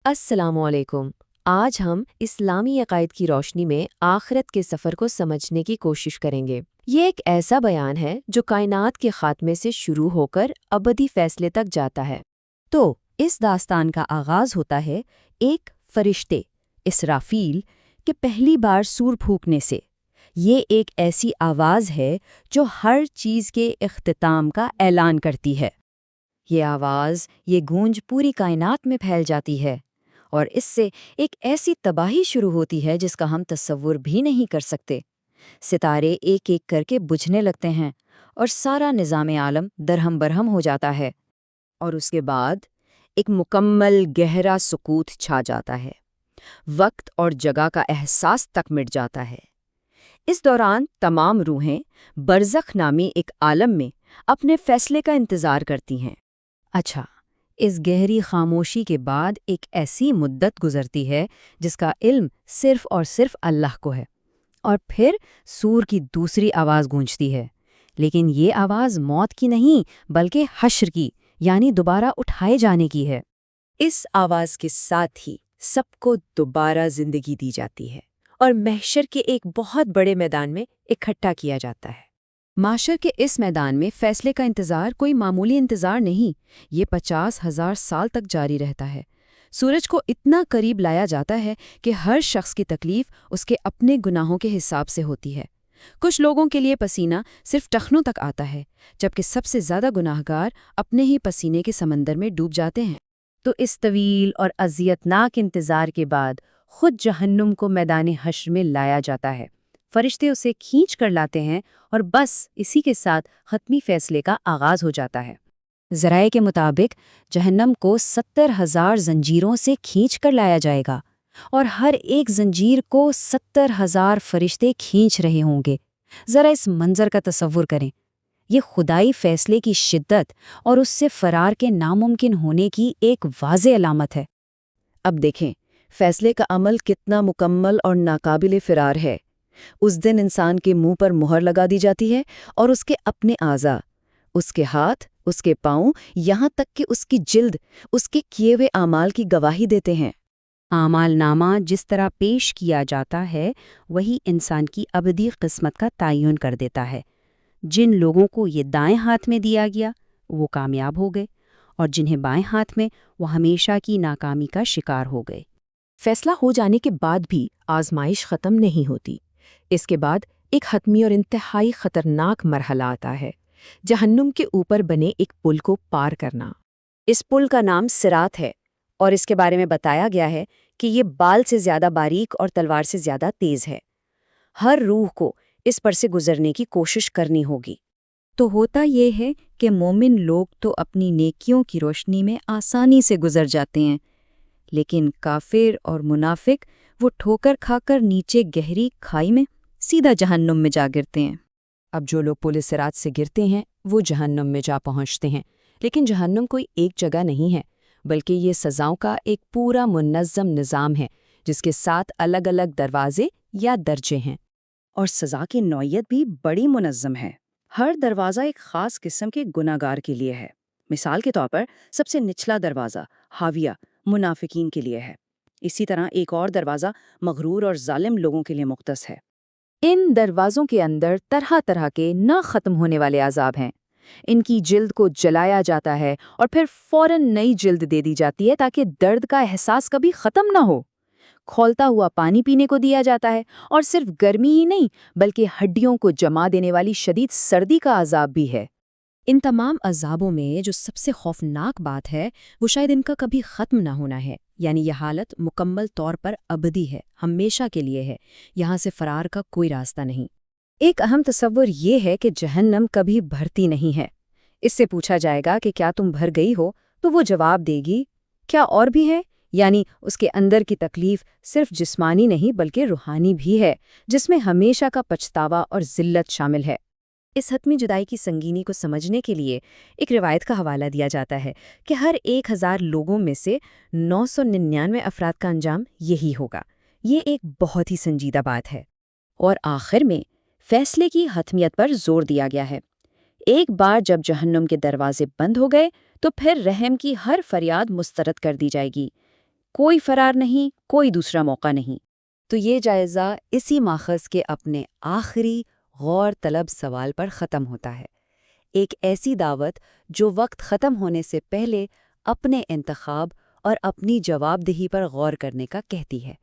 السلام علیکم۔ آج ہم اسلامی عقائد کی روشنی میں آخرت کے سفر کو سمجھنے کی کوشش کریں گے۔ یہ ایک ایسا بیان ہے جو کائنات کے خاتمے سے شروع ہو کر ابدی فیصلے تک جاتا ہے۔ تو اس داستان کا آغاز ہوتا ہے ایک فرشتے اسرافیل کے پہلی بار سور پھونکنے سے۔ یہ ایک ایسی آواز ہے جو ہر چیز کے اختتام کا اعلان کرتی ہے۔ یہ آواز، یہ گونج پوری کائنات میں پھیل جاتی ہے، اور اس سے ایک ایسی تباہی شروع ہوتی ہے جس کا ہم تصور بھی نہیں کر سکتے۔ ستارے ایک ایک کر کے بجھنے لگتے ہیں اور سارا نظام عالم درہم برہم ہو جاتا ہے، اور اس کے بعد ایک مکمل گہرا سکوت چھا جاتا ہے۔ وقت اور جگہ کا احساس تک مٹ جاتا ہے۔ اس دوران تمام روحیں برزخ نامی ایک عالم میں اپنے فیصلے کا انتظار کرتی ہیں۔ اچھا، اس گہری خاموشی کے بعد ایک ایسی مدت گزرتی ہے جس کا علم صرف اور صرف اللہ کو ہے، اور پھر سور کی دوسری آواز گونجتی ہے، لیکن یہ آواز موت کی نہیں بلکہ حشر کی، یعنی دوبارہ اٹھائے جانے کی ہے۔ اس آواز کے ساتھ ہی سب کو دوبارہ زندگی دی جاتی ہے اور محشر کے ایک بہت بڑے میدان میں اکٹھا کیا جاتا ہے۔ معاشر کے اس میدان میں فیصلے کا انتظار کوئی معمولی انتظار نہیں، یہ 50,000 سال تک جاری رہتا ہے۔ سورج کو اتنا قریب لایا جاتا ہے کہ ہر شخص کی تکلیف اس کے اپنے گناہوں کے حساب سے ہوتی ہے۔ کچھ لوگوں کے لیے پسینہ صرف ٹخنوں تک آتا ہے، جبکہ سب سے زیادہ گناہ گار اپنے ہی پسینے کے سمندر میں ڈوب جاتے ہیں۔ تو اس طویل اور اذیتناک انتظار کے بعد خود جہنم کو میدان حشر میں لایا جاتا ہے۔ فرشتے اسے کھینچ کر لاتے ہیں اور بس اسی کے ساتھ حتمی فیصلے کا آغاز ہو جاتا ہے۔ ذرائع کے مطابق جہنم کو 70,000 زنجیروں سے کھینچ کر لایا جائے گا، اور ہر ایک زنجیر کو 70,000 فرشتے کھینچ رہے ہوں گے۔ ذرا اس منظر کا تصور کریں۔ یہ خدائی فیصلے کی شدت اور اس سے فرار کے ناممکن ہونے کی ایک واضح علامت ہے۔ اب دیکھیں فیصلے کا عمل کتنا مکمل اور ناقابل فرار ہے۔ اس دن انسان کے منہ پر مہر لگا دی جاتی ہے اور اس کے اپنے اعضاء، اس کے ہاتھ، اس کے پاؤں، یہاں تک کہ اس کی جلد اس کے کیے ہوئے اعمال کی گواہی دیتے ہیں۔ اعمال نامہ جس طرح پیش کیا جاتا ہے وہی انسان کی ابدی قسمت کا تعین کر دیتا ہے۔ جن لوگوں کو یہ دائیں ہاتھ میں دیا گیا وہ کامیاب ہو گئے، اور جنہیں بائیں ہاتھ میں وہ ہمیشہ کی ناکامی کا شکار ہو گئے۔ فیصلہ ہو جانے کے بعد بھی آزمائش ختم نہیں ہوتی۔ اس کے بعد ایک حتمی اور انتہائی خطرناک مرحلہ آتا ہے، جہنم کے اوپر بنے ایک پل کو پار کرنا۔ اس پل کا نام صراط ہے، اور اس کے بارے میں بتایا گیا ہے کہ یہ بال سے زیادہ باریک اور تلوار سے زیادہ تیز ہے۔ ہر روح کو اس پر سے گزرنے کی کوشش کرنی ہوگی۔ تو ہوتا یہ ہے کہ مومن لوگ تو اپنی نیکیوں کی روشنی میں آسانی سے گزر جاتے ہیں، لیکن کافر اور منافق وہ ٹھوکر کھا کر نیچے گہری کھائی میں سیدھا جہنم میں جا گرتے ہیں۔ اب جو لوگ پل صراط سے گرتے ہیں وہ جہنم میں جا پہنچتے ہیں، لیکن جہنم کوئی ایک جگہ نہیں ہے، بلکہ یہ سزاؤں کا ایک پورا منظم نظام ہے جس کے 7 الگ الگ دروازے یا درجے ہیں۔ اور سزا کی نوعیت بھی بڑی منظم ہے۔ ہر دروازہ ایک خاص قسم کے گناہگار کے لیے ہے۔ مثال کے طور پر سب سے نچلا دروازہ حاویہ منافقین کے لیے ہے۔ اسی طرح ایک اور دروازہ مغرور اور ظالم لوگوں کے لیے مختص ہے۔ ان دروازوں کے اندر طرح طرح کے نہ ختم ہونے والے عذاب ہیں۔ ان کی جلد کو جلایا جاتا ہے اور پھر فوراً نئی جلد دے دی جاتی ہے تاکہ درد کا احساس کبھی ختم نہ ہو۔ کھولتا ہوا پانی پینے کو دیا جاتا ہے، اور صرف گرمی ہی نہیں بلکہ ہڈیوں کو جما دینے والی شدید سردی کا عذاب بھی ہے۔ ان تمام عذابوں میں جو سب سے خوفناک بات ہے وہ شاید ان کا کبھی ختم نہ ہونا ہے، یعنی یہ حالت مکمل طور پر ابدی ہے، ہمیشہ کے لیے ہے، یہاں سے فرار کا کوئی راستہ نہیں۔ ایک اہم تصور یہ ہے کہ جہنم کبھی بھرتی نہیں ہے۔ اس سے پوچھا جائے گا کہ کیا تم بھر گئی ہو، تو وہ جواب دے گی کیا اور بھی ہے، یعنی اس کے اندر کی تکلیف صرف جسمانی نہیں بلکہ روحانی بھی ہے، جس میں ہمیشہ کا پچھتاوا اور ذلت شامل ہے۔ اس حتمی جدائی کی سنگینی کو سمجھنے کے لیے ایک روایت کا حوالہ دیا جاتا ہے کہ ہر 1,000 لوگوں میں سے 999 افراد کا انجام یہی ہوگا۔ یہ ایک بہت ہی سنجیدہ بات ہے۔ اور آخر میں فیصلے کی حتمیت پر زور دیا گیا ہے۔ ایک بار جب جہنم کے دروازے بند ہو گئے تو پھر رحم کی ہر فریاد مسترد کر دی جائے گی۔ کوئی فرار نہیں، کوئی دوسرا موقع نہیں۔ تو یہ جائزہ اسی ماخذ کے اپنے آخری غور طلب سوال پر ختم ہوتا ہے، ایک ایسی دعوت جو وقت ختم ہونے سے پہلے اپنے انتخاب اور اپنی جواب دہی پر غور کرنے کا کہتی ہے۔